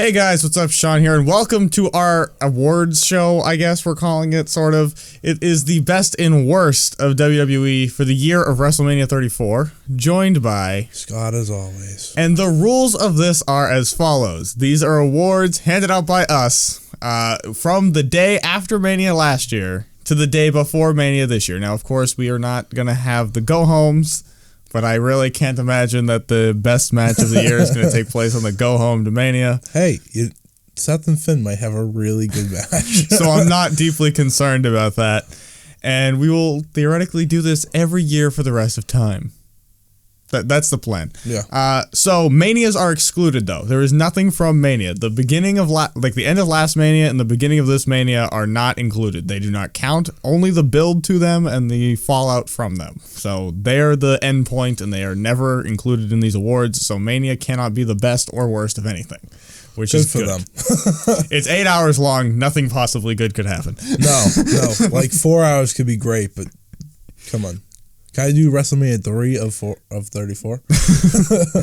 Hey guys, what's up? Sean here, and welcome to our awards show, I guess we're calling it, sort of. It is the best and worst of WWE for the year of WrestleMania 34, joined by Scott as always. And the rules of this are as follows. These are awards handed out by us from the day after Mania last year to the day before Mania this year. Now, of course, we are not going to have the go-homes, but I really can't imagine that the best match of the year is going to take place on the go-home to Mania. Hey, Seth and Finn might have a really good match. So I'm not deeply concerned about that. And we will theoretically do this every year for the rest of time. That's the plan. Yeah. So Manias are excluded, though. There is nothing from Mania. The beginning of the end of last Mania and the beginning of this Mania are not included. They do not count. Only the build to them and the fallout from them. So they're the end point, and they are never included in these awards. So Mania cannot be the best or worst of anything, which good is for good. them. It's 8 hours long. Nothing possibly good could happen. No. Like 4 hours could be great, but come on. Can I do WrestleMania 3 of 34?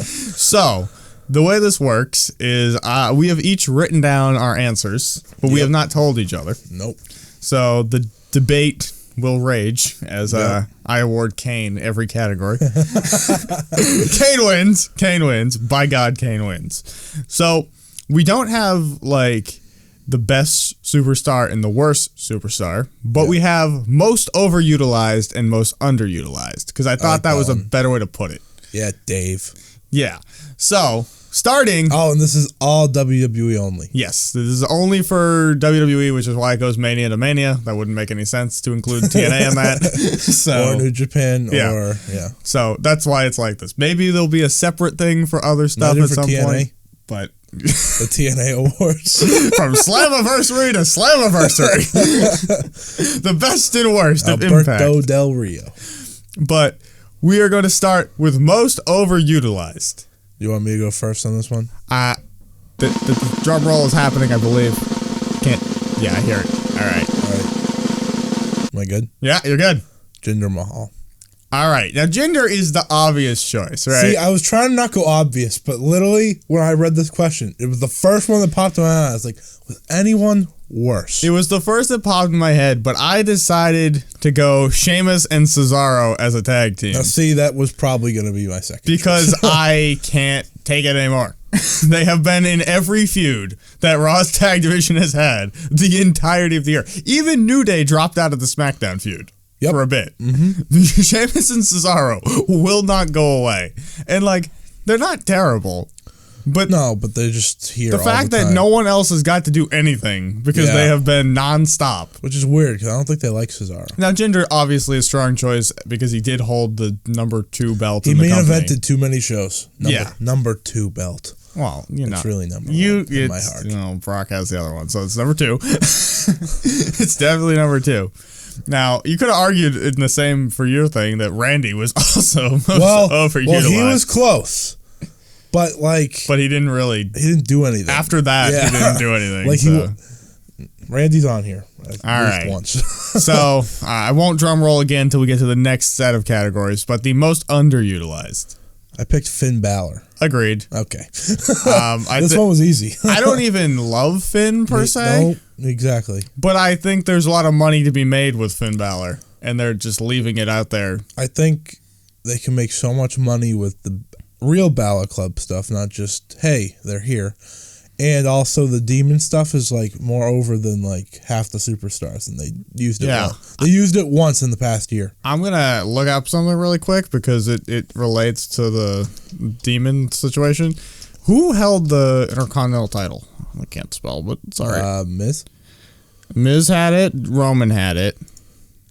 So, the way this works is we have each written down our answers, but we have not told each other. Nope. So, the debate will rage as I award Kane every category. Kane wins. Kane wins. By God, Kane wins. So, we don't have, like, the best superstar and the worst superstar, but we have most overutilized and most underutilized, because I thought that was a better way to put it. Yeah, Dave. Yeah. So, starting... Oh, and this is all WWE only. Yes, this is only for WWE, which is why it goes Mania to Mania. That wouldn't make any sense to include TNA in that. So, or New Japan, or... Yeah. So, that's why it's like this. Maybe there'll be a separate thing for other stuff at some point, but... The TNA Awards. From Slammiversary to Slammiversary. The best and worst of Impact. Alberto Del Rio. But we are going to start with most overutilized. You want me to go first on this one? The drum roll is happening, I believe. Yeah, I hear it. All right. Am I good? Yeah, you're good. Jinder Mahal. All right. Now, Jinder is the obvious choice, right? See, I was trying to not go obvious, but literally, when I read this question, it was the first one that popped in my eye. I was like, was anyone worse? It was the first that popped in my head, but I decided to go Sheamus and Cesaro as a tag team. Now, see, that was probably going to be my second because choice. I can't take it anymore. They have been in every feud that Raw's tag division has had the entirety of the year. Even New Day dropped out of the Smackdown feud. Yep. For a bit. Mm-hmm. Sheamus and Cesaro will not go away. And, like, they're not terrible. But no, but they're just here. The fact that no one else has got to do anything because they have been nonstop. Which is weird, because I don't think they like Cesaro. Now, Jinder, obviously a strong choice because he did hold the number 2 belt in the company. He main evented too many shows. Number 2 belt. Well, you know. It's really number 1 in my heart. You know, Brock has the other one, so it's number 2. It's definitely number 2. Now, you could have argued in the same for your thing that Randy was also overutilized. Well, he was close. But, like... But he didn't really... He didn't do anything. After that, he didn't do anything. Like Randy's on here. All right. Once. So, I won't drum roll again until we get to the next set of categories, but the most underutilized. I picked Finn Balor. Agreed. Okay. This one was easy. I don't even love Finn, per se. No, exactly. But I think there's a lot of money to be made with Finn Balor, and they're just leaving it out there. I think they can make so much money with the real Balor Club stuff, not just, hey, they're here. And also the demon stuff is like more over than like half the superstars, and they used it well. They used it once in the past year. I'm going to look up something really quick because it relates to the demon situation. Who held the Intercontinental title? I can't spell, but it's all right. Miz? Miz had it. Roman had it.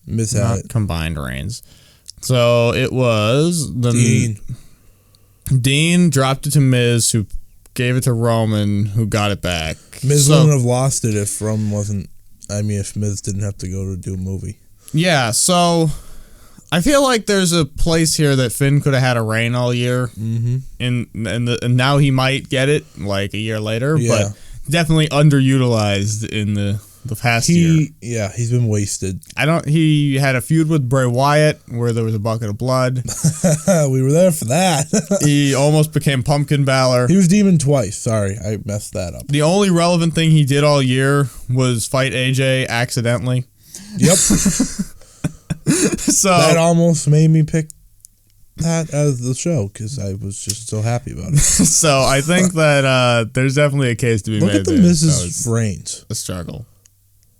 Miz had it. Combined reigns. So it was the Dean. Dean dropped it to Miz, who gave it to Roman, who got it back. Miz wouldn't have lost it if Roman wasn't... I mean, if Miz didn't have to go to do a movie. Yeah, so I feel like there's a place here that Finn could have had a reign all year. Mm-hmm. And now he might get it, like, a year later. Yeah. But definitely underutilized in the the past year. Yeah, he's been wasted. He had a feud with Bray Wyatt where there was a bucket of blood. We were there for that. He almost became Pumpkin Balor. He was Demon twice. Sorry, I messed that up. The only relevant thing he did all year was fight AJ accidentally. Yep. So that almost made me pick that as the show because I was just so happy about it. So I think that there's definitely a case to be made. Look at the Miz's reigns. A struggle.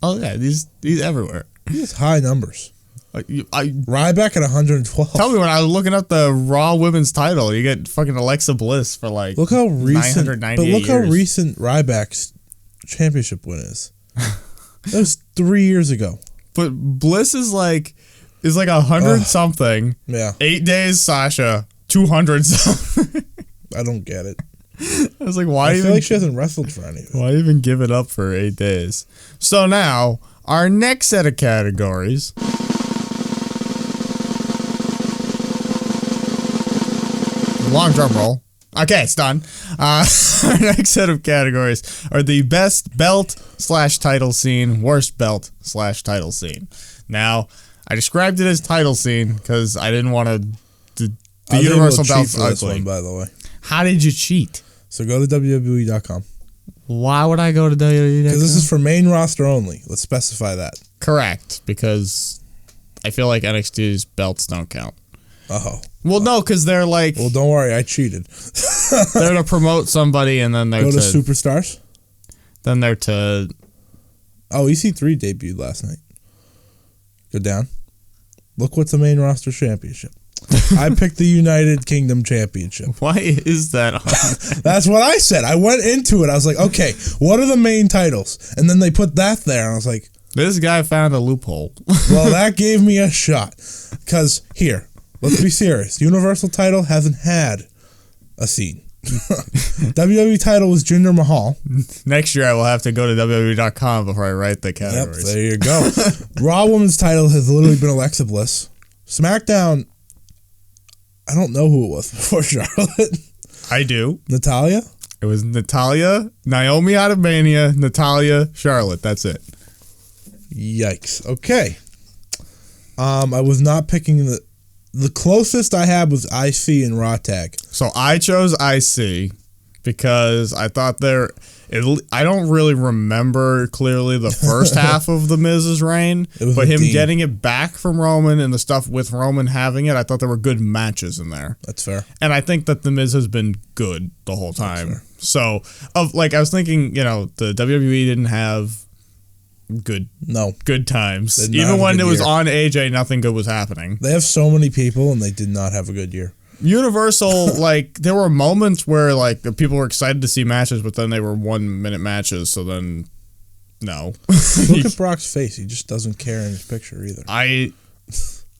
Oh yeah, he's everywhere. He has high numbers. Ryback at 112. Tell me, when I was looking up the Raw Women's title, you get fucking Alexa Bliss for like look how recent. But look how years. recent Ryback's championship win is. That was 3 years ago. But Bliss is like 100 something. Yeah. 8 days Sasha, 200 something. I don't get it. I was like, why? I feel like she hasn't wrestled for anything. Why even give it up for 8 days? So now our next set of categories. Long drum roll. Okay, it's done. Our next set of categories are the best belt/title scene, worst belt/title scene. Now, I described it as title scene because I didn't want to. The Universal Belt's ugly. By the way, how did you cheat? So go to WWE.com. Why would I go to WWE.com? Because this is for main roster only. Let's specify that. Correct, because I feel like NXT's belts don't count. Oh. Well, no, because they're like... Well, don't worry, I cheated. They're to promote somebody, and then they're go to Superstars? Then they're to... Oh, EC3 debuted last night. Go down. Look what's the main roster championship. I picked the United Kingdom Championship. Why is that on there? That's what I said. I went into it. I was like, okay, what are the main titles? And then they put that there, and I was like... This guy found a loophole. Well, that gave me a shot. Because, here... Let's be serious. Universal title hasn't had a scene. WWE title was Jinder Mahal. Next year I will have to go to WWE.com before I write the categories. Yep, there you go. Raw Women's title has literally been Alexa Bliss. Smackdown, I don't know who it was before Charlotte. I do. Natalya? It was Natalya, Naomi out of Mania, Natalya, Charlotte. That's it. Yikes. Okay. I was not picking the closest I had was IC and Raw Tag. So I chose IC because I thought I don't really remember clearly the first half of the Miz's reign, but him getting it back from Roman and the stuff with Roman having it, I thought there were good matches in there. That's fair. And I think that the Miz has been good the whole time. So I was thinking, the WWE didn't have good times. Even when it was on AJ, nothing good was happening. They have so many people, and they did not have a good year. Universal, there were moments where people were excited to see matches, but then they were 1 minute matches. So then, no. Look at Brock's face; he just doesn't care in his picture either.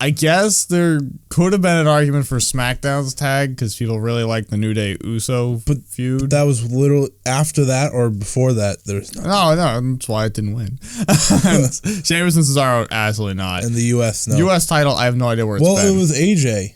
I guess there could have been an argument for SmackDown's tag because people really like the New Day Uso feud. But that was literally after that or before that. There's no, that's why it didn't win. Sheamus and Cesaro, absolutely not. In the U.S., no. U.S. title, I have no idea where it's been. Well, it was AJ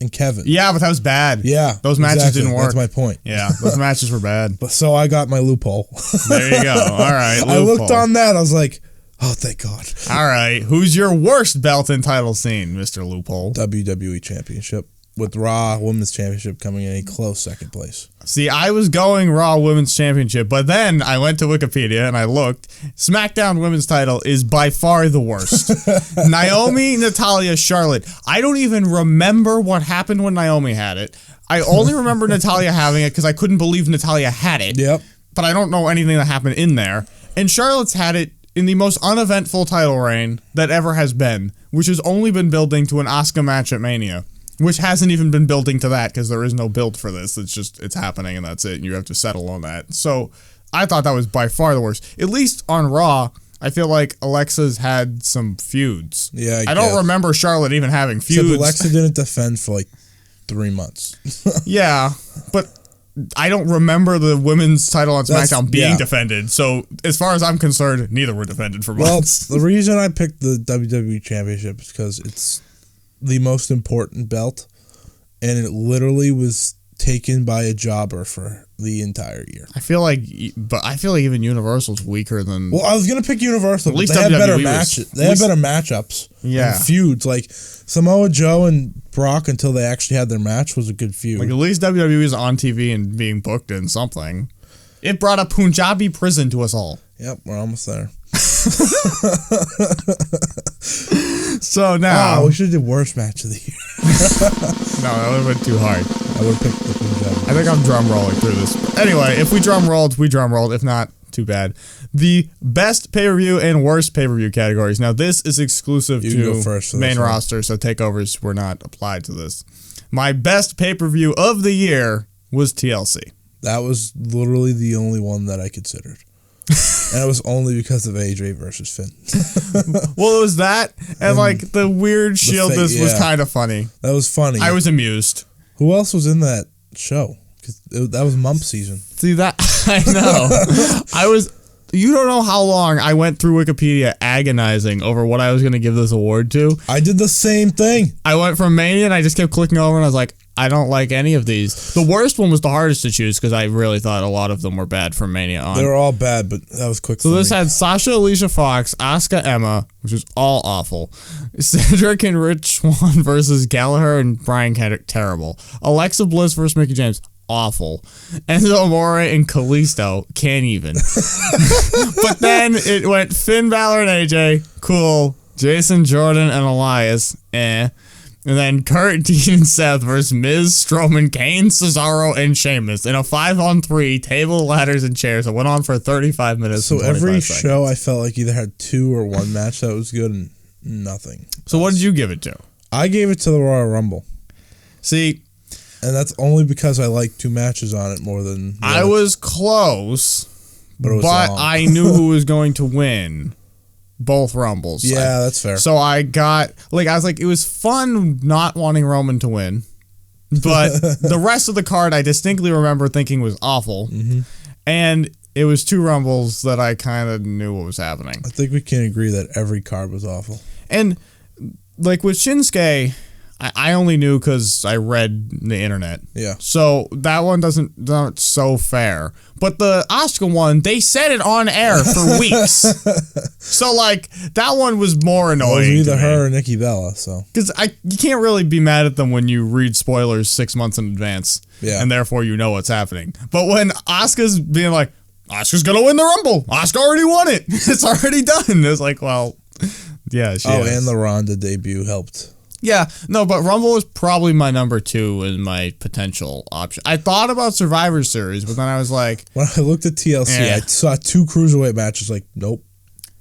and Kevin. Yeah, but that was bad. Yeah, those matches didn't work. That's my point. Yeah, those matches were bad. But so I got my loophole. There you go. All right, loophole. I looked on that. I was like, oh, thank God. All right. Who's your worst belt and title scene, Mr. Loophole? WWE Championship, with Raw Women's Championship coming in a close second place. See, I was going Raw Women's Championship, but then I went to Wikipedia and I looked. SmackDown Women's title is by far the worst. Naomi, Natalya, Charlotte. I don't even remember what happened when Naomi had it. I only remember Natalya having it because I couldn't believe Natalya had it. Yep. But I don't know anything that happened in there. And Charlotte's had it in the most uneventful title reign that ever has been, which has only been building to an Asuka match at Mania, which hasn't even been building to that because there is no build for this. It's happening and that's it. And you have to settle on that. So I thought that was by far the worst. At least on Raw, I feel like Alexa's had some feuds. Yeah, I don't remember Charlotte even having feuds. Except Alexa didn't defend for 3 months. Yeah, but I don't remember the women's title on SmackDown being defended. So as far as I'm concerned, neither were defended for months. Well, the reason I picked the WWE Championship is because it's the most important belt, and it literally was taken by a jobber for the entire year. I feel like even Universal's weaker than. Well, I was gonna pick Universal. At least they had WWE better was- matches. They at had least- better matchups. Yeah. And feuds like Samoa Joe and Brock until they actually had their match was a good feud. Like, at least WWE is on TV and being booked in something. It brought a Punjabi prison to us all. Yep, we're almost there. So now, we should have did worst match of the year. no, that would have been too hard. I would have picked the Punjabi. I think I'm drum rolling through this. Anyway, if we drum rolled, we drum rolled. If not, too bad. The best pay-per-view and worst pay-per-view categories. Now, this is exclusive You can to go first for main this one. roster, so takeovers were not applied to this. My best pay-per-view of the year was TLC. That was literally the only one that I considered. And it was only because of AJ versus Finn. Well, it was that, and like the weird shield. This was yeah. kind of funny. That was funny. I was amused. Who else was in that show? 'Cause that was Mump season. See that? I know. You don't know how long I went through Wikipedia agonizing over what I was going to give this award to. I did the same thing. I went from Mania and I just kept clicking over and I was like, I don't like any of these. The worst one was the hardest to choose because I really thought a lot of them were bad from Mania on. They were all bad, but that was quick. So for this me. had Sasha, Alicia Fox, Asuka, Emma, which was all awful. Cedric and Rich Swann versus Gallagher and Brian Kendrick, terrible. Alexa Bliss versus Mickey James, awful. Enzo Amore and Kalisto, can't even. But then it went Finn Balor and AJ, cool. Jason Jordan and Elias, eh. And then Kurt, Dean, and Seth versus Miz, Strowman, Kane, Cesaro, and Sheamus in a 5-on-3 table, ladders, and chairs that went on for 35 minutes. So and 25 every seconds. show I felt like either had two or one match that was good and nothing. So what did you give it to? I gave it to the Royal Rumble. See, And that's only because I liked two matches on it more than... I was close, But it was but long. I knew who was going to win both Rumbles. Yeah, that's fair. So I got, I was like, it was fun not wanting Roman to win, but the rest of the card I distinctly remember thinking was awful. Mm-hmm. And it was two Rumbles that I kind of knew what was happening. I think we can agree that every card was awful. And like with Shinsuke, I only knew because I read the internet. Yeah. So that one not so fair. But the Asuka one, they said it on air for weeks. So like that one was more annoying. Well, it was either to me. her or Nikki Bella, so... Because you can't really be mad at them when you read spoilers 6 months in advance. Yeah. And therefore you know what's happening. But when Asuka's being like, Asuka's going to win the Rumble. Asuka already won it. It's already done. It's like, well, yeah, she is. and the Ronda debut helped. Yeah, no, but Rumble was probably my number 2 in my potential option. I thought about Survivor Series, but then I was like, When I looked at TLC, Yeah. I saw two cruiserweight matches, like, nope.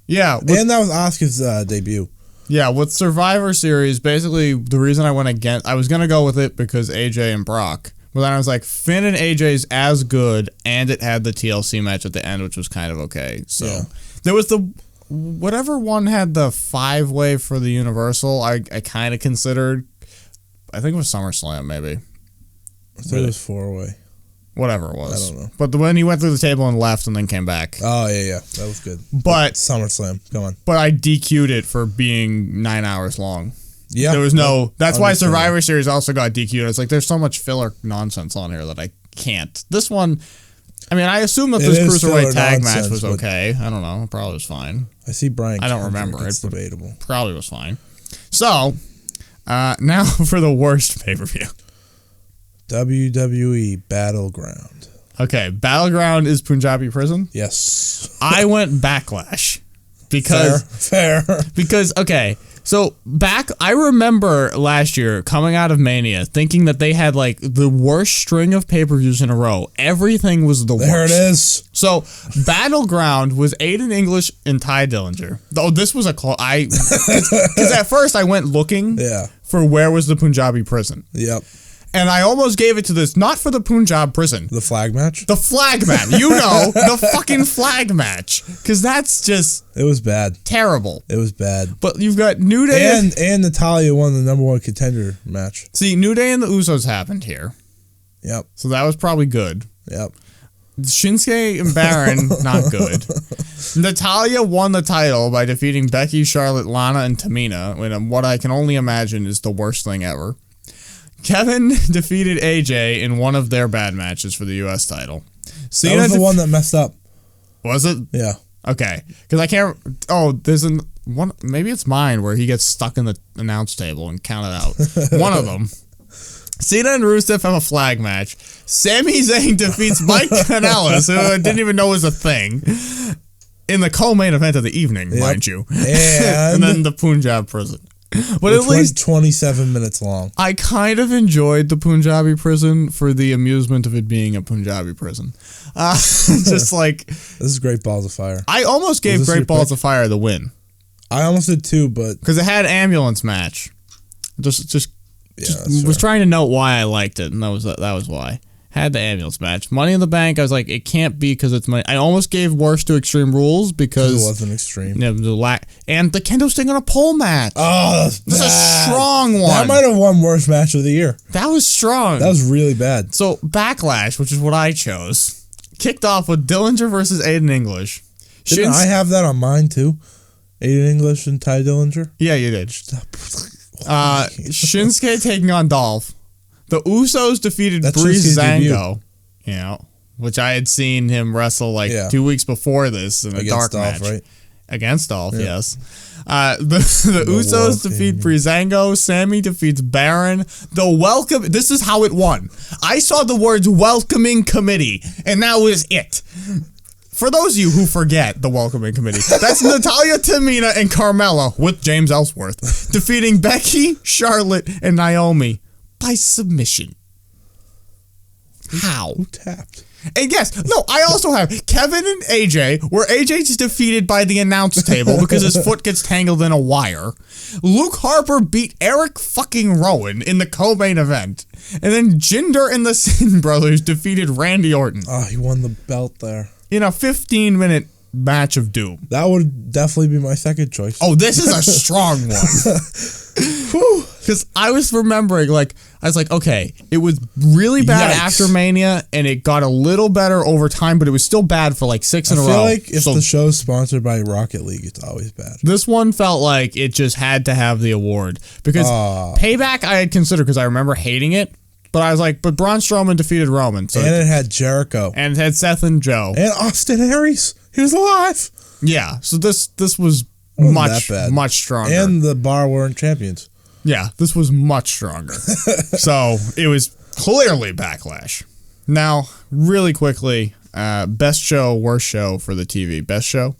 yeah, And that was Asuka's debut. Yeah, with Survivor Series, basically the reason I went against, I was going to go with it because AJ and Brock. But then I was like, Finn and AJ's as good, and it had the TLC match at the end, which was kind of okay. So Yeah. there was whatever one had the 5-way for the Universal, I kind of considered, I think it was SummerSlam maybe. I thought it was 4-way. Whatever it was. I don't know. But when he went through the table and left and then came back. Oh, yeah. That was good. But SummerSlam, come on. But I DQ'd it for being 9 hours long. Yeah. There was no... That's why Understand. Survivor Series also got DQ'd. It's like, there's so much filler nonsense on here that I can't. This one... I mean, I assume that It this is Cruiserweight filler tag nonsense, match was but- okay. I don't know. It probably was fine. I see Brian. I don't Kendrick. remember It's it, but- debatable. Probably was fine. So, now for the worst pay-per-view. WWE Battleground. Okay, Battleground is Punjabi Prison. Yes. I went Backlash. Because... Fair. Because, okay, so I remember last year coming out of Mania thinking that they had like the worst string of pay-per-views in a row. Everything was the worst. There it is. So, Battleground was Aiden English and Ty Dillinger. Oh, this was a close... Because at first I went looking Yeah. for where was the Punjabi prison. Yep. And I almost gave it to this, not for the Punjab prison. The flag match? The flag match. You know, the fucking flag match. Because that's just It was bad. terrible. It was bad. But you've got New Day... And Natalia won the number 1 contender match. See, New Day and the Usos happened here. Yep. So that was probably good. Yep. Shinsuke and Baron, not good. Natalia won the title by defeating Becky, Charlotte, Lana, and Tamina in what I can only imagine is the worst thing ever. Kevin defeated AJ in one of their bad matches for the U.S. title. Cena that was the one that messed up. Was it? Yeah. Okay. Because I can't... Oh, there's one... Maybe it's mine where he gets stuck in the announce table and counted out. One of them. Cena and Rusev have a flag match. Sami Zayn defeats Mike Kanellis, who I didn't even know was a thing, in the co-main event of the evening, mind you. And then the Punjab prison. But at least 27 minutes long. I kind of enjoyed the Punjabi prison for the amusement of it being a Punjabi prison. Just like... This is Great Balls of Fire. I almost gave Great Balls of Fire the win. I almost did too, but... Because it had ambulance match. Just was trying to note why I liked it, and that was why. Had the ambulance match. Money in the Bank, I was like, it can't be because it's money. I almost gave worst to Extreme Rules because... It wasn't extreme. And the kendo stick on a pole match. Oh, that's a strong one. That might have won worst match of the year. That was strong. That was really bad. So, Backlash, which is what I chose, kicked off with Dillinger versus Aiden English. Didn't I have that on mine too? Aiden English and Ty Dillinger? Yeah, you did. Shinsuke taking on Dolph. The Usos defeated Breezango, which I had seen him wrestle 2 weeks before this in a dark match. Right? Against Dolph, yes. The Usos defeat Breezango. Sammy defeats Baron. This is how it won. I saw the words welcoming committee, and that was it. For those of you who forget the welcoming committee, that's Natalia, Tamina, and Carmella with James Ellsworth defeating Becky, Charlotte, and Naomi by submission. How? Who tapped? And I also have Kevin and AJ, where AJ's defeated by the announce table because his foot gets tangled in a wire. Luke Harper beat Eric fucking Rowan in the co-main event. And then Jinder and the Sin Brothers defeated Randy Orton. Oh, he won the belt there. In a 15-minute match of doom. That would definitely be my second choice. Oh, this is a strong one. Because I was remembering, I was like, okay, it was really bad after Mania, and it got a little better over time, but it was still bad for 6 in a row. I feel like if the show's sponsored by Rocket League, it's always bad. This one felt like it just had to have the award. Because Payback I had considered, because I remember hating it. But I was like, but Braun Strowman defeated Roman. So and it had Jericho. And it had Seth and Joe. And Austin Aries. He was alive. Yeah. So this was much stronger. And the Bar weren't champions. Yeah. This was much stronger. So it was clearly Backlash. Now, really quickly, best show, worst show for the TV. Best show?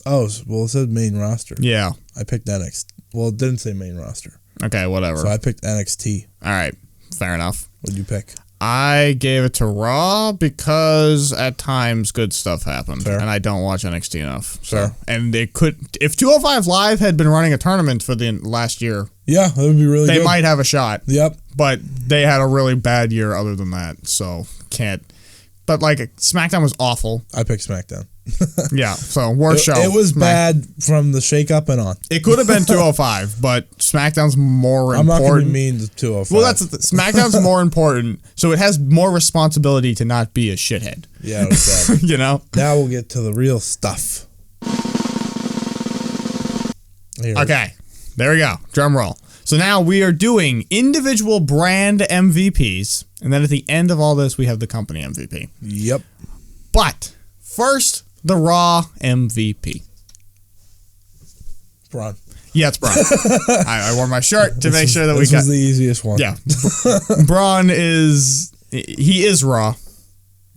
Oh, well, it said main roster. Yeah. I picked NXT. Well, it didn't say main roster. Okay, whatever. So I picked NXT. All right. Fair enough. What'd you pick? I gave it to Raw because at times good stuff happened. Fair. And I don't watch NXT enough. Fair. And they could, if 205 Live had been running a tournament for the last year. Yeah, that would be really good. They might have a shot. Yep. But they had a really bad year other than that. So can't. But SmackDown was awful. I picked SmackDown. Yeah, so worst show. It was bad from the shake-up and on. It could have been 205, but SmackDown's more important. I'm not going to mean the 205. Well, SmackDown's more important, so it has more responsibility to not be a shithead. Yeah, it was bad. Now we'll get to the real stuff. Okay, there we go. Drum roll. So now we are doing individual brand MVPs, and then at the end of all this, we have the company MVP. Yep. But first, the Raw MVP. Braun. Yeah, it's Braun. I wore my shirt to make sure that we got... This was the easiest one. Yeah. Braun is... He is Raw.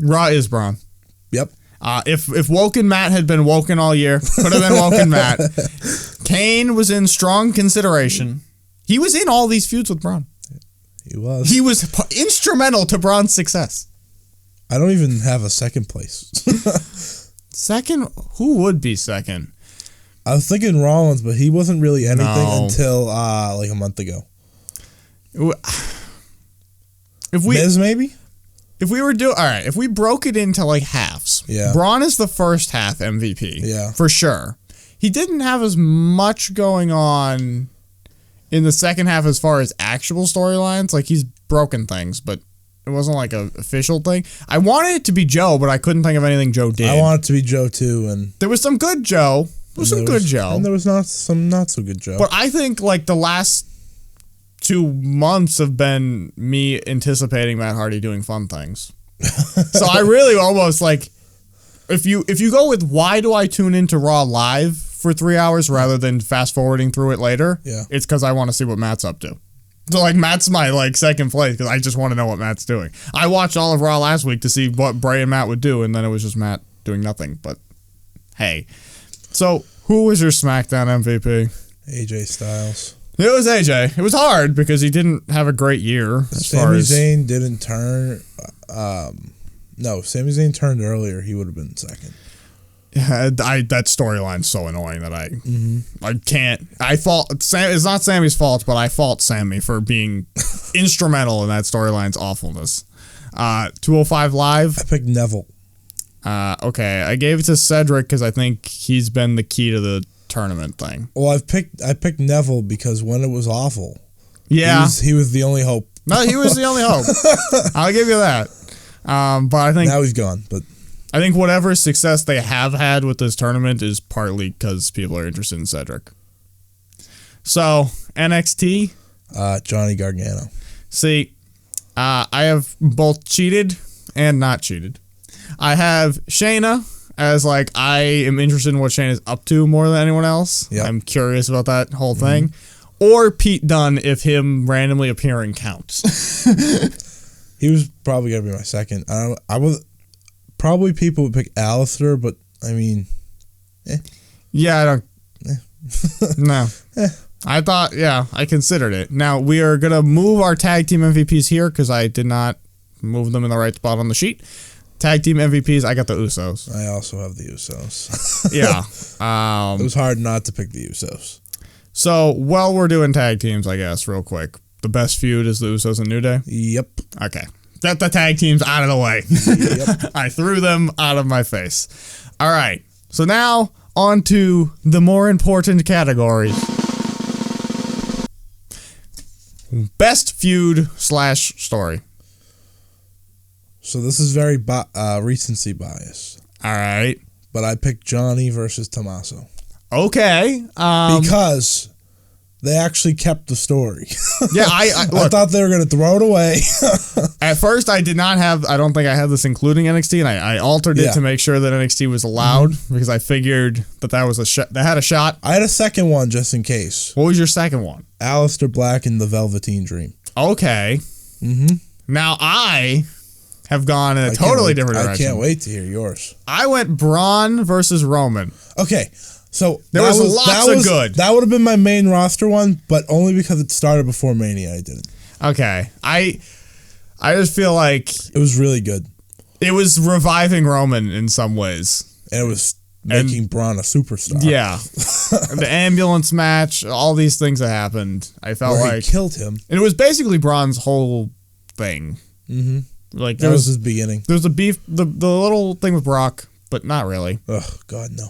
Raw is Braun. Yep. If Woken Matt had been woken all year, could have been Woken Matt. Kane was in strong consideration. He was in all these feuds with Braun. He was. He was instrumental to Braun's success. I don't even have a second place. Second? Who would be second? I was thinking Rollins, but he wasn't really anything until a month ago. Miz, maybe? If we were if we broke it into halves. Yeah. Braun is the first half MVP. Yeah. For sure. He didn't have as much going on in the second half as far as actual storylines. He's broken things, but it wasn't an official thing. I wanted it to be Joe, but I couldn't think of anything Joe did. I want it to be Joe too, and there was some good Joe. There was some good Joe. And there was some not so good Joe. But I think the last 2 months have been me anticipating Matt Hardy doing fun things. So I really almost like, if you go with why do I tune into Raw live for 3 hours rather than fast forwarding through it later, it's because I want to see what Matt's up to. So like Matt's my like second place because I just want to know what Matt's doing. I watched all of Raw last week to see what Bray and Matt would do, and then it was just Matt doing nothing. But hey, so who was your SmackDown MVP? AJ Styles. It was AJ. It was hard because he didn't have a great year. Sami Zayn didn't turn. No, Sami Zayn turned earlier. He would have been second. Yeah, that storyline's so annoying that I can't. It's not Sammy's fault, but I fault Sammy for being instrumental in that storyline's awfulness. 205 Live. I picked Neville. Okay, I gave it to Cedric because I think he's been the key to the tournament thing. Well, I picked Neville because when it was awful, he was the only hope. No, he was the only hope. I'll give you that. But I think now he's gone. But I think whatever success they have had with this tournament is partly because people are interested in Cedric. So NXT, Johnny Gargano. See, I have both cheated and not cheated. I have Shayna as like I am interested in what Shayna's up to more than anyone else. Yep. I'm curious about that whole thing. Or Pete Dunne if him randomly appearing counts. He was probably gonna be my second. I was probably people would pick Alistair, but I mean, yeah, I don't. No. I thought, I considered it. Now we are gonna move our tag team MVPs here because I did not move them in the right spot on the sheet. Tag team MVPs, I got the Usos. I also have the Usos. Yeah. It was hard not to pick the Usos. So, while we're doing tag teams, I guess, real quick. The best feud is the Usos and New Day? Yep. Okay. Get the tag teams out of the way. Yep. I threw them out of my face. All right. So now, on to the more important categories. Best feud / story. So this is very recency bias. All right. But I picked Johnny versus Tommaso. Okay. Because they actually kept the story. Yeah, I thought they were going to throw it away. At first, I don't think I had this including NXT, and I altered it to make sure that NXT was allowed because I figured that was that had a shot. I had a second one just in case. What was your second one? Aleister Black and the Velveteen Dream. Okay. Now I have gone in a totally different direction. I can't wait to hear yours. I went Braun versus Roman. Okay. So there was lots of good. That would have been my main roster one, but only because it started before Mania. I didn't. Okay. I just feel like it was really good. It was reviving Roman in some ways. And it was making Braun a superstar. Yeah. The ambulance match, all these things that happened. I felt like he killed him. And it was basically Braun's whole thing. Like that was his beginning. There was a beef, the little thing with Brock, but not really. Oh God, no.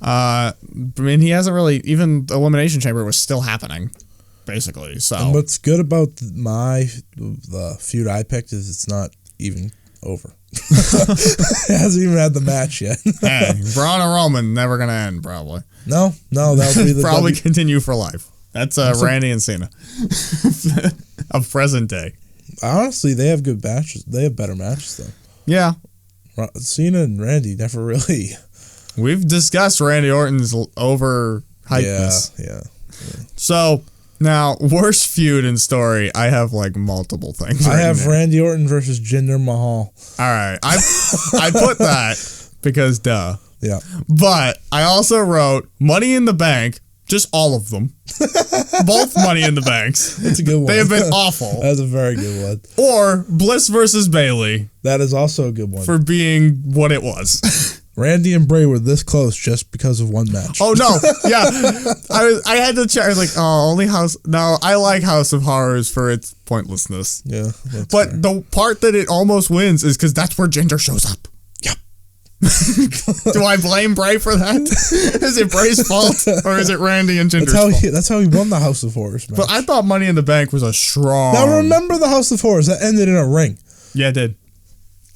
I mean, he hasn't really. Even the Elimination Chamber was still happening, basically. So and what's good about the feud I picked is it's not even over. It hasn't even had the match yet. Hey, Braun and Roman never gonna end, probably. No, that would be the probably continue for life. That's Randy and Cena of present day. Honestly, they have good matches. They have better matches, though. Yeah. Cena and Randy never really... We've discussed Randy Orton's overhypedness. Yeah. So, now, worst feud and story, I have, like, multiple things. I have Randy Orton versus Jinder Mahal. All right. I put that because, duh. Yeah. But I also wrote Money in the Bank. Just all of them. Both Money in the Banks. That's a good one. They have been awful. That's a very good one. Or Bliss versus Bayley. That is also a good one. For being what it was. Randy and Bray were this close just because of one match. Oh, no. Yeah. I had to check. I was like, oh, only House. No, I like House of Horrors for its pointlessness. Yeah. But fair. The part that it almost wins is because that's where Jinder shows up. Yep. Do I blame Bray for that? Is it Bray's fault or is it Randy and Jinder's fault? That's how he won the House of Horrors match. But I thought Money in the Bank was a strong... Now remember the House of Horrors. That ended in a ring. Yeah, it did.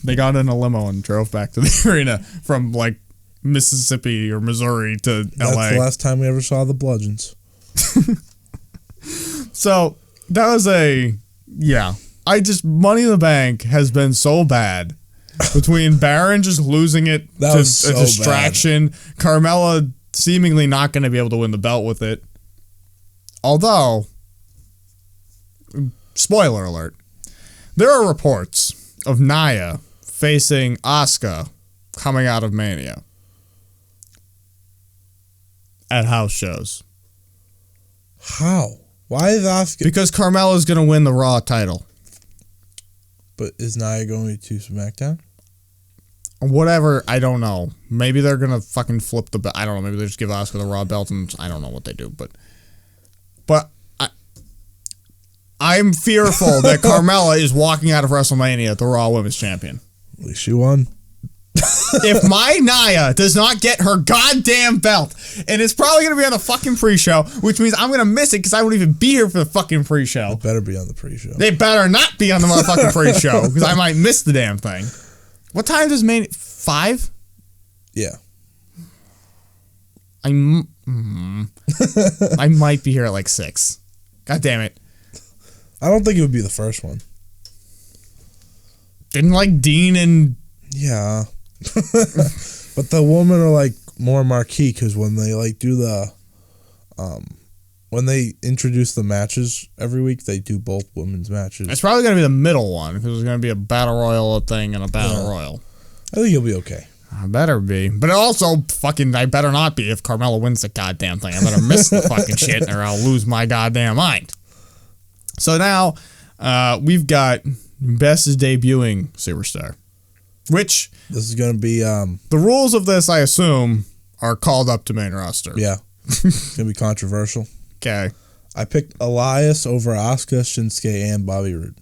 They got in a limo and drove back to the arena from like Mississippi or Missouri to LA. That's the last time we ever saw the Bludgeons. So That was Money in the Bank has been so bad. Between Baron just losing it That to was so a distraction, Carmella seemingly not going to be able to win the belt with it. Although, spoiler alert, there are reports of Nia facing Asuka coming out of Mania at house shows. How? Why is Asuka? Because Carmella's going to win the Raw title. But is Nia going to SmackDown? Whatever, I don't know. Maybe they're going to fucking flip the belt. I don't know. Maybe they just give Asuka the Raw belt and I don't know what they do. But I'm fearful that Carmella is walking out of WrestleMania the Raw Women's Champion. At least she won. If my Nia does not get her goddamn belt, and it's probably going to be on the fucking pre-show, which means I'm going to miss it because I won't even be here for the fucking pre-show. It better be on the pre-show. They better not be on the motherfucking pre-show because I might miss the damn thing. What time does Mania? 5? Yeah. I might be here at like 6. God damn it. I don't think it would be the first one. Didn't like Dean and... Yeah. But the women are like more marquee because when they like do the... when they introduce the matches every week, they do both women's matches. It's probably going to be the middle one because there's going to be a Battle Royal thing and a Battle Royal. I think you'll be okay. I better be. But also, I better not be if Carmella wins the goddamn thing. I better miss the fucking shit or I'll lose my goddamn mind. So now, we've got Best is debuting Superstar. Which... This is going to be... the rules of this, I assume, are called up to main roster. Yeah. It's going to be controversial. Okay. I picked Elias over Asuka, Shinsuke, and Bobby Roode.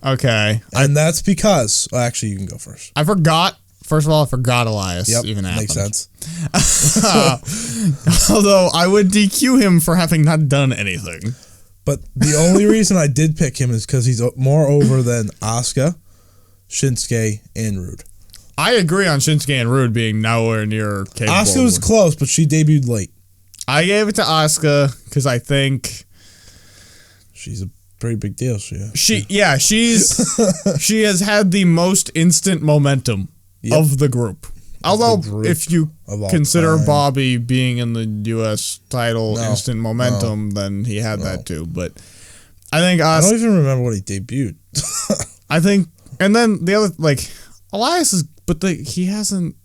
Okay. And that's because... Well, actually, you can go first. I forgot. First of all, I forgot Elias even happened. Makes sense. Although, I would DQ him for having not done anything. But the only reason I did pick him is because he's more over than Asuka, Shinsuke, and Roode. I agree on Shinsuke and Roode being nowhere near capable. Asuka was close, but she debuted late. I gave it to Asuka because I think... She's a pretty big deal. She has had the most instant momentum of the group. Although, if you consider Bobby being in the U.S. title instant momentum, then he had that too. But I think Asuka... I don't even remember when he debuted. I think... And then the other... Elias is... But he hasn't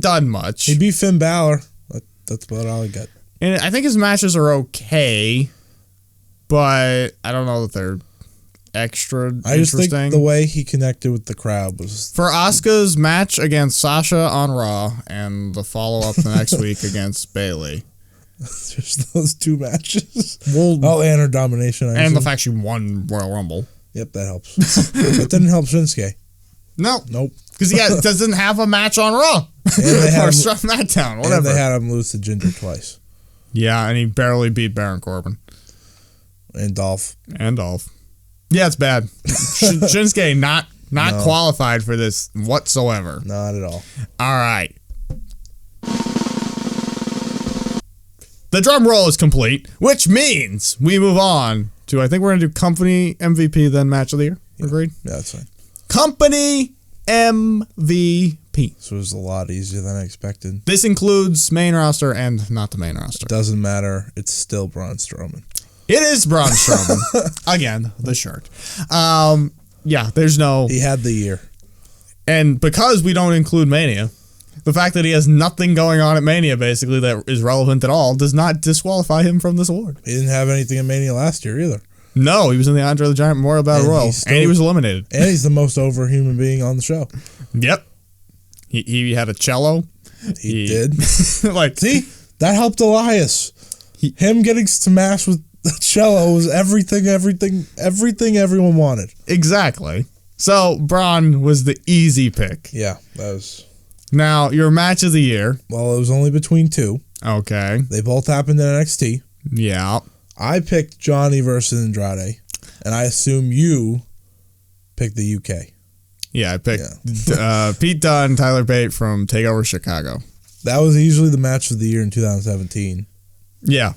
done much. He beat Finn Balor. That's about all I got. And I think his matches are okay, but I don't know that they're extra interesting. I just think the way he connected with the crowd was... For Asuka's match against Sasha on Raw and the follow-up the next week against Bayley. Just those two matches? And her domination. And the fact she won Royal Rumble. Yep, that helps. That didn't help Shinsuke. No. Nope. Because he doesn't have a match on Raw. Or Smackdown, whatever. And they had him lose to Ginger twice. Yeah, and he barely beat Baron Corbin. And Dolph. Yeah, it's bad. Shinsuke not qualified for this whatsoever. Not at all. All right. The drum roll is complete, which means we move on to, I think we're going to do Company MVP, then Match of the Year. Agreed? Yeah, that's fine. Company MVP. This was a lot easier than I expected. This includes main roster and not the main roster. Doesn't matter. It's still Braun Strowman. It is Braun Strowman. Again, the shirt. Yeah, there's no... He had the year. And because we don't include Mania, the fact that he has nothing going on at Mania, basically, that is relevant at all, does not disqualify him from this award. He didn't have anything in Mania last year either. No, he was in the Andre the Giant Memorial Battle Royal, and he was eliminated. And he's the most over human being on the show. Yep. He had a cello. He did. See, that helped Elias. Him getting smashed with the cello was everything everyone wanted. Exactly. So, Braun was the easy pick. Yeah, that was... Now, your match of the year. Well, it was only between two. Okay. They both happened in NXT. Yeah. I picked Johnny versus Andrade, and I assume you picked the UK. Yeah, I picked Pete Dunne, Tyler Bate from TakeOver Chicago. That was easily the match of the year in 2017. Yeah.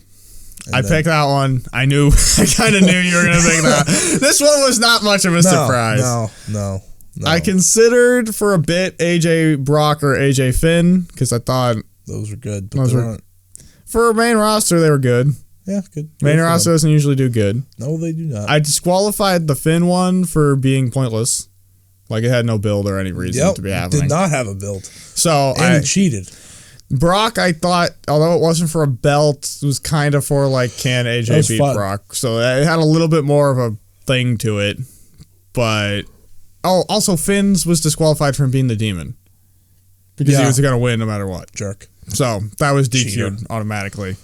I picked that one. I knew. I kind of knew you were going to pick that. This one was not much of a surprise. No. I considered for a bit AJ Brock or AJ Finn because I thought those were good. But for main roster, they were good. Yeah, good. Main roster doesn't usually do good. No, they do not. I disqualified the Finn one for being pointless. Like it had no build or any reason to be happening. Did not have a build. So I cheated. Brock, I thought, although it wasn't for a belt, it was kind of for like, can AJ beat Brock? So it had a little bit more of a thing to it. But, also Finn's was disqualified from being the demon. Because he was going to win no matter what. Jerk. So that was DQ'd automatically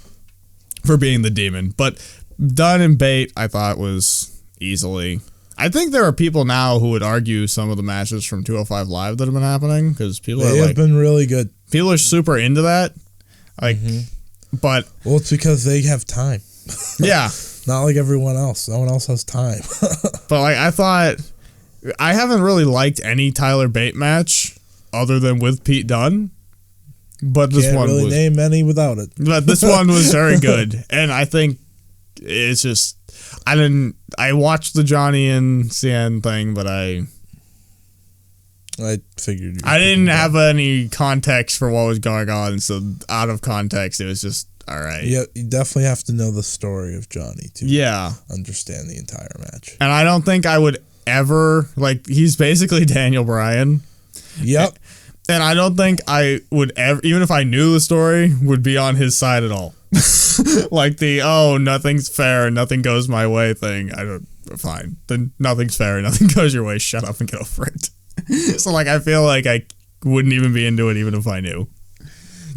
for being the demon. But Dunn and Bate, I thought was easily. I think there are people now who would argue some of the matches from 205 Live that have been happening because people have been really good. People are super into that, but it's because they have time. Yeah, not like everyone else. No one else has time. But I thought I haven't really liked any Tyler Bate match other than with Pete Dunne. But this one really name any without it. But this one was very good, and I think it's just I watched the Johnny and Cien thing, but I figured I didn't have any context for what was going on, so out of context, it was just all right. Yeah, you definitely have to know the story of Johnny to understand the entire match. And I don't think I would ever he's basically Daniel Bryan. Yep. And I don't think I would ever, even if I knew the story, would be on his side at all. Like nothing's fair, nothing goes my way thing. Fine. Then nothing's fair, nothing goes your way. Shut up and get over it. So I feel like I wouldn't even be into it even if I knew.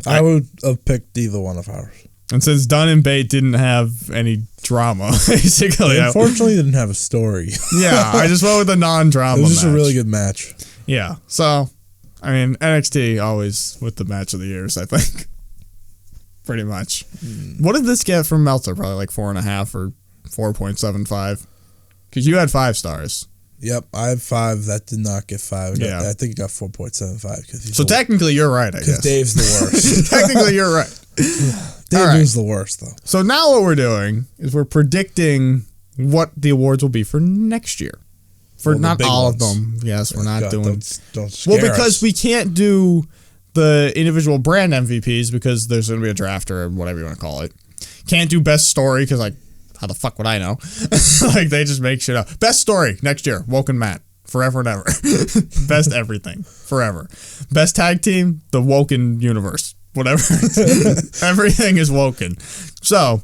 I would have picked either one of ours. And since Dunn and Bate didn't have any drama, basically. They unfortunately didn't have a story. Yeah, I just went with a non-drama match. It was just a really good match. Yeah, so, I mean, NXT always with the match of the years, I think. Pretty much. What did this get from Meltzer? Probably 4.5 or 4.75. Because you had 5 stars. Yep, I had 5. That did not get 5. I think it got 4.75. So technically, you're right, I guess. Because Dave's the worst. Technically, you're right. Dave is the worst, though. So now what we're doing is we're predicting what the awards will be for next year. For not all of them. Yes, we're not doing. Don't scare because we can't do the individual brand MVPs because there's going to be a draft or whatever you want to call it. Can't do best story because how the fuck would I know? They just make shit up. Best story next year. Woken Matt. Forever and ever. Best everything. Forever. Best tag team. The Woken universe. Whatever. Everything is Woken. So,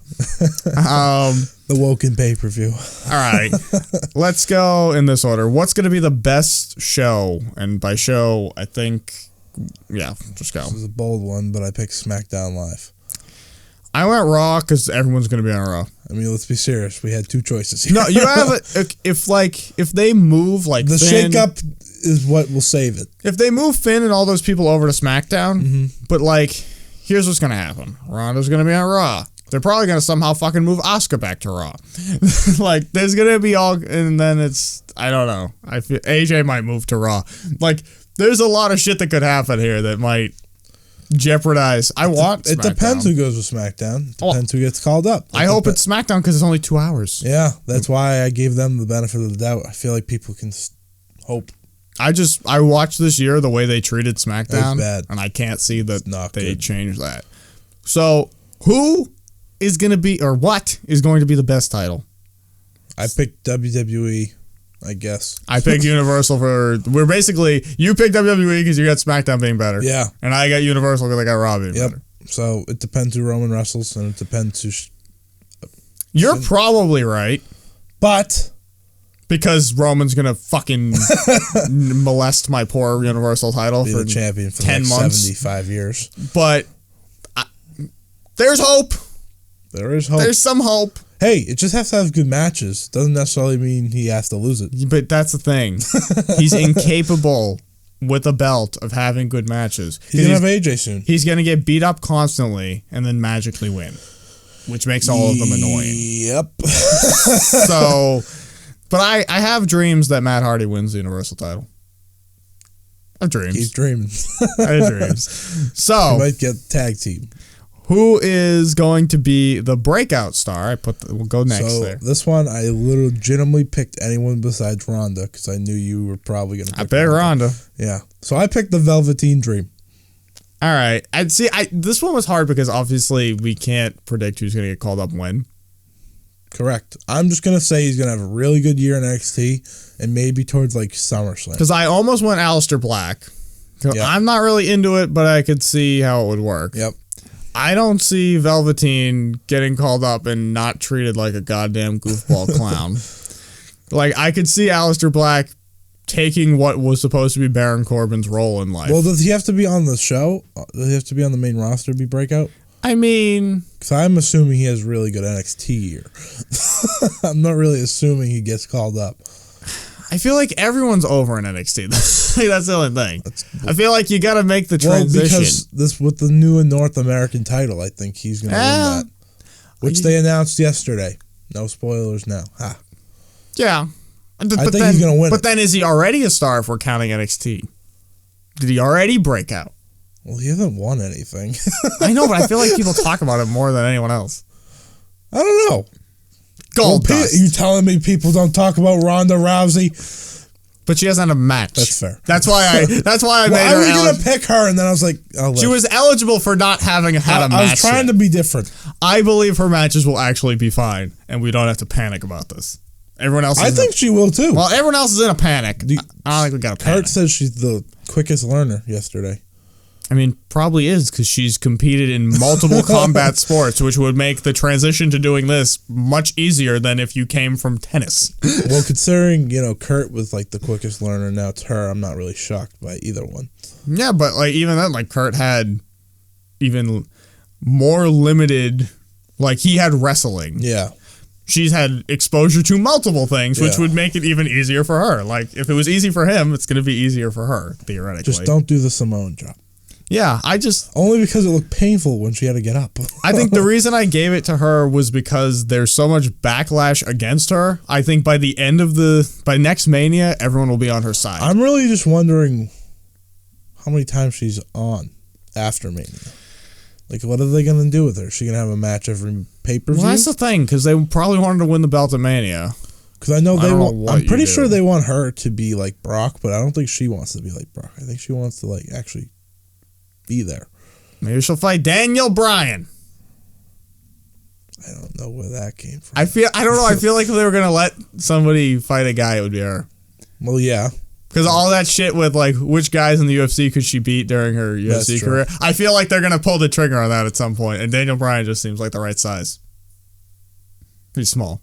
the Woken pay-per-view. All right. Let's go in this order. What's going to be the best show? And by show, I think, just go. This is a bold one, but I picked SmackDown Live. I went Raw because everyone's going to be on Raw. I mean, let's be serious. We had 2 choices here. No, you have if they move the Finn, shakeup is what will save it. If they move Finn and all those people over to SmackDown, but here's what's going to happen. Ronda's going to be on Raw. They're probably going to somehow fucking move Asuka back to Raw. There's going to be and then I don't know. I feel AJ might move to Raw. There's a lot of shit that could happen here that might jeopardize. It depends who goes with SmackDown. It depends who gets called up. I hope it's SmackDown because it's only 2 hours. Yeah, that's why I gave them the benefit of the doubt. I feel like people can hope. I watched this year the way they treated SmackDown, bad. And I can't see that they changed that. So, who is going to be, or what is going to be the best title? I picked WWE, I guess. I picked Universal you picked WWE because you got SmackDown being better. Yeah. And I got Universal because I got Raw being better. So, it depends who Roman wrestles, and it depends who... You're probably right. But... Because Roman's going to fucking molest my poor Universal title for the champion for 10 months. 75 years. But there's hope. There is hope. There's some hope. Hey, it just has to have good matches. Doesn't necessarily mean he has to lose it. But that's the thing. He's incapable with a belt of having good matches. He's going to have AJ soon. He's going to get beat up constantly and then magically win. Which makes all of them annoying. Yep. So... But I have dreams that Matt Hardy wins the Universal title. I have dreams. Keep dreaming. I have dreams. So... He might get tag team. who is going to be the breakout star? We'll go next there. This one, I legitimately picked anyone besides Ronda because I knew you were probably going to pick Ronda. Yeah. So I picked the Velveteen Dream. All right. This one was hard because obviously we can't predict who's going to get called up when. Correct. I'm just going to say he's going to have a really good year in NXT and maybe towards like SummerSlam. Because I almost went Aleister Black. Yep. I'm not really into it, but I could see how it would work. Yep. I don't see Velveteen getting called up and not treated like a goddamn goofball clown. Like, I could see Aleister Black taking what was supposed to be Baron Corbin's role in life. Well, does he have to be on the show? Does he have to be on the main roster to be breakout? I mean... Because I'm assuming he has really good NXT year. I'm not really assuming he gets called up. I feel like everyone's over in NXT. That's the only thing. I feel like you got to make the transition. Well, because this with the new North American title, I think he's going to win that. Which they announced yesterday. No spoilers now. Ha. Yeah. I think he's going to win. But then is he already a star if we're counting NXT? Did he already break out? Well, he hasn't won anything. I know, but I feel like people talk about it more than anyone else. I don't know. Goldust. You telling me people don't talk about Ronda Rousey? But she hasn't had a match. That's fair. That's why I made her. I was going to pick her, and then I was like, she was eligible for not having had a match. I was trying to be different. I believe her matches will actually be fine, and we don't have to panic about this. Everyone else. I think she will too. Well, everyone else is in a panic. I don't think we got to panic. Kurt says she's the quickest learner yesterday. I mean, probably is because she's competed in multiple combat sports, which would make the transition to doing this much easier than if you came from tennis. Well, considering, Kurt was like the quickest learner, now it's her, I'm not really shocked by either one. Yeah, but like even then, like Kurt had even more limited, like he had wrestling. Yeah. She's had exposure to multiple things, which would make it even easier for her. Like if it was easy for him, it's going to be easier for her, theoretically. Just don't do the Samoan drop. Yeah, only because it looked painful when she had to get up. I think the reason I gave it to her was because there's so much backlash against her. I think by next Mania, everyone will be on her side. I'm really just wondering how many times she's on after Mania. Like, what are they going to do with her? Is she going to have a match every pay-per-view? Well, that's the thing, because they probably wanted to win the belt at Mania. Because I know I'm pretty sure they want her to be like Brock, but I don't think she wants to be like Brock. I think she wants to like actually be there. Maybe she'll fight Daniel Bryan. I don't know where that came from. I don't know. I feel like if they were gonna let somebody fight a guy, it would be her. Well, yeah. Because all that shit with like which guys in the UFC could she beat during her UFC career, I feel like they're gonna pull the trigger on that at some point. And Daniel Bryan just seems like the right size. He's small.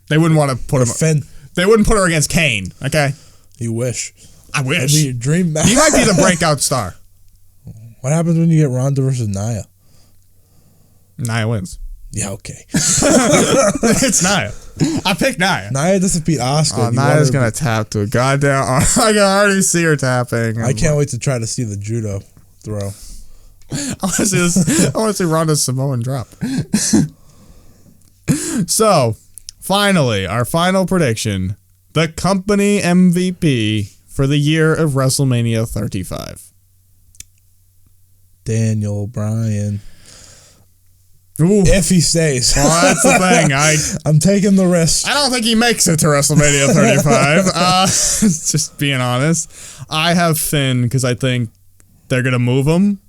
They wouldn't want to put him. They wouldn't put her against Kane. Okay. You wish. I wish. That'd be your dream match. He might be the breakout star. What happens when you get Ronda versus Nia? Nia wins. Yeah, okay. It's Nia. I picked Nia. Nia doesn't beat Asuka. Nia's going to tap to a goddamn... I can already see her tapping. I can't wait to try to see the judo throw. I want to see Ronda's Samoan drop. So, finally, our final prediction. The company MVP for the year of WrestleMania 35. Daniel Bryan. Ooh. If he stays. Well, that's the thing. I'm taking the risk. I don't think he makes it to WrestleMania 35. Just being honest. I have Finn because I think they're going to move him,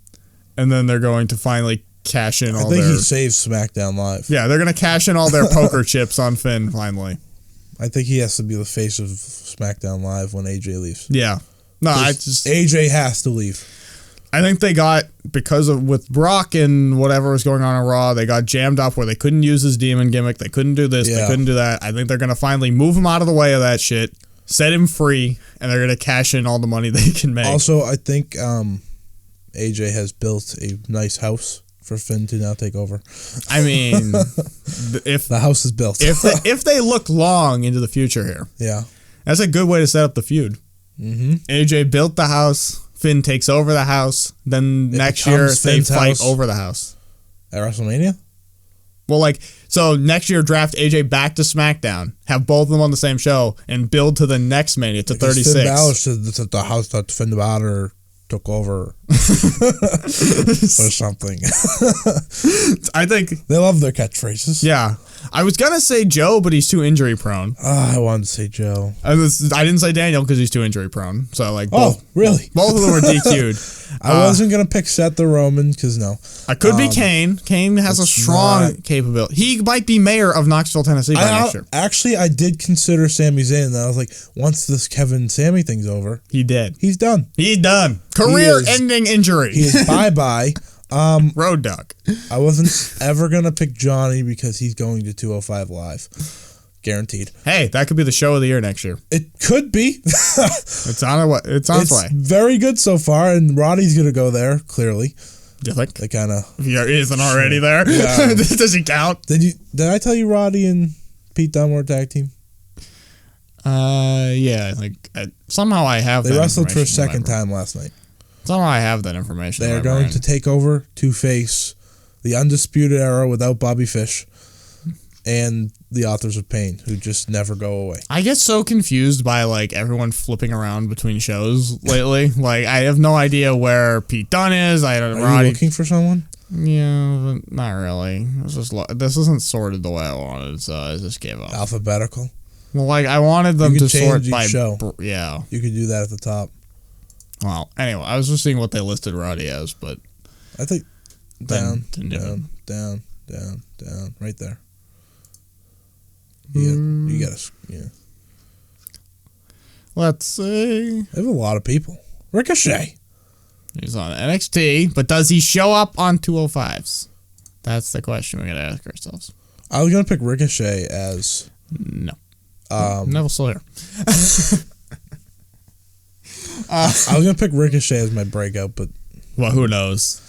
and then they're going to finally cash in all their... I think he saves SmackDown Live. Yeah, they're going to cash in all their poker chips on Finn finally. I think he has to be the face of SmackDown Live when AJ leaves. Yeah. No, AJ has to leave. I think they got, with Brock and whatever was going on in Raw, they got jammed up where they couldn't use his demon gimmick. They couldn't do this. They couldn't do that. I think they're going to finally move him out of the way of that shit, set him free, and they're going to cash in all the money they can make. Also, I think AJ has built a nice house for Finn to now take over. I mean, if the house is built. if they look long into the future here. Yeah. That's a good way to set up the feud. Mm-hmm. AJ built the house. Finn takes over the house. Then next year, they fight over the house. At WrestleMania? Well, so next year, draft AJ back to SmackDown. Have both of them on the same show. And build to the next Mania, to 36. Finn Balor said the house that Finn Balor took over or something. I think they love their catchphrases. Yeah. I was going to say Joe, but he's too injury prone. I wanted to say Joe. I didn't say Daniel because he's too injury prone. So, like, both. Oh, really? Both of them were DQ'd. I wasn't going to pick Seth the Roman because no. I could be Kane. Kane has a strong capability. He might be mayor of Knoxville, Tennessee by next year. Actually, I did consider Sami Zayn, and I was like, once this Kevin Sami thing's over. He did. He's done. He's done. Career-ending injury. He is bye-bye. Road dog. I wasn't ever going to pick Johnny because he's going to 205 Live. Guaranteed. Hey, that could be the show of the year next year. It could be. It's on its way. Very good so far, and Roddy's going to go there, clearly. Do you think? They kind of... If he isn't already there? Yeah. Does he count? Did I tell you Roddy and Pete Dunne were a tag team? Yeah. Somehow I have that. They wrestled for a second time last night. Somehow I have that information. They are going to take over to face the Undisputed Era without Bobby Fish and the Authors of Pain, who just never go away. I get so confused by everyone flipping around between shows lately. I have no idea where Pete Dunne is. Are you looking for someone? Yeah, but not really. This isn't sorted the way I wanted, so I just gave up. Alphabetical? Well, I wanted them to sort by show. Yeah. You could do that at the top. Well, anyway, I was just seeing what they listed Roddy as, but I think down, right there. You gotta, yeah. Let's see. They have a lot of people. Ricochet. He's on NXT, but does he show up on 205s? That's the question we gotta ask ourselves. I was gonna pick Ricochet as no. Neville's still here. I was gonna pick Ricochet as my breakout, but who knows?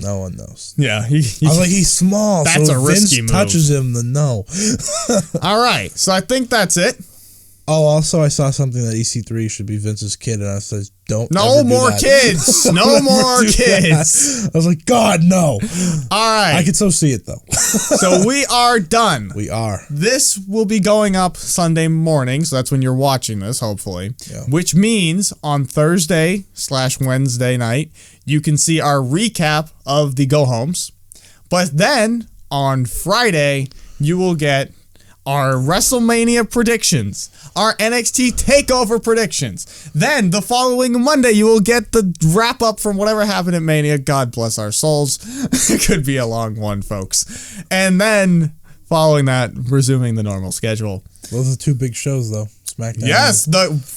No one knows. Yeah, I was like, he's small. That's so a risky move. Touches him, then no. All right, so I think that's it. Oh, also, I saw something that EC3 should be Vince's kid, and I said, don't. No more kids. No more kids. I was like, God, no. All right. I can so see it, though. So we are done. We are. This will be going up Sunday morning, so that's when you're watching this, hopefully. Yeah. Which means on Thursday/Wednesday night, you can see our recap of the go-homes. But then, on Friday, you will get our WrestleMania predictions, our NXT TakeOver predictions. Then, the following Monday, you will get the wrap-up from whatever happened at Mania. God bless our souls. It could be a long one, folks. And then, following that, resuming the normal schedule. Those are two big shows, though. SmackDown. Yes.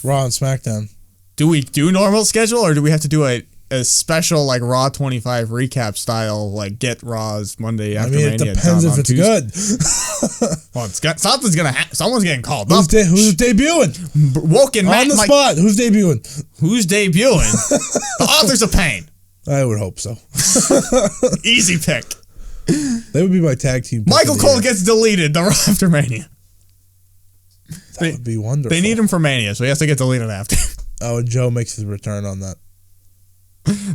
Raw and SmackDown. Do we do normal schedule, or do we have to do a special Raw 25 recap style, get Raw's Monday after Mania? It depends if it's good. Well, something's gonna happen. Someone's getting called up. Who's debuting? Woken on the spot. Who's debuting? Who's debuting? The Authors of Pain. I would hope so. Easy pick. They would be my tag team. Michael Cole gets deleted the Raw after Mania. That would be wonderful. They need him for Mania, so he has to get deleted after. Oh, and Joe makes his return on that.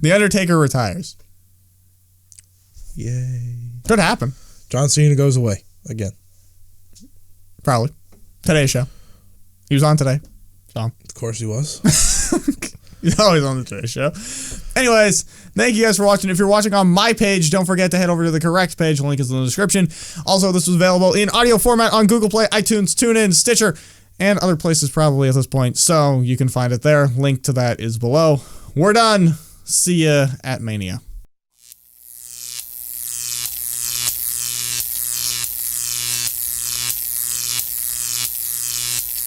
The Undertaker retires. Yay. Could happen. John Cena goes away again. Probably. Today's show. He was on today. So. Of course he was. He's always on the Today Show. Anyways, thank you guys for watching. If you're watching on my page, don't forget to head over to the correct page. The link is in the description. Also, this was available in audio format on Google Play, iTunes, TuneIn, Stitcher, and other places probably at this point. So you can find it there. Link to that is below. We're done. See ya at Mania.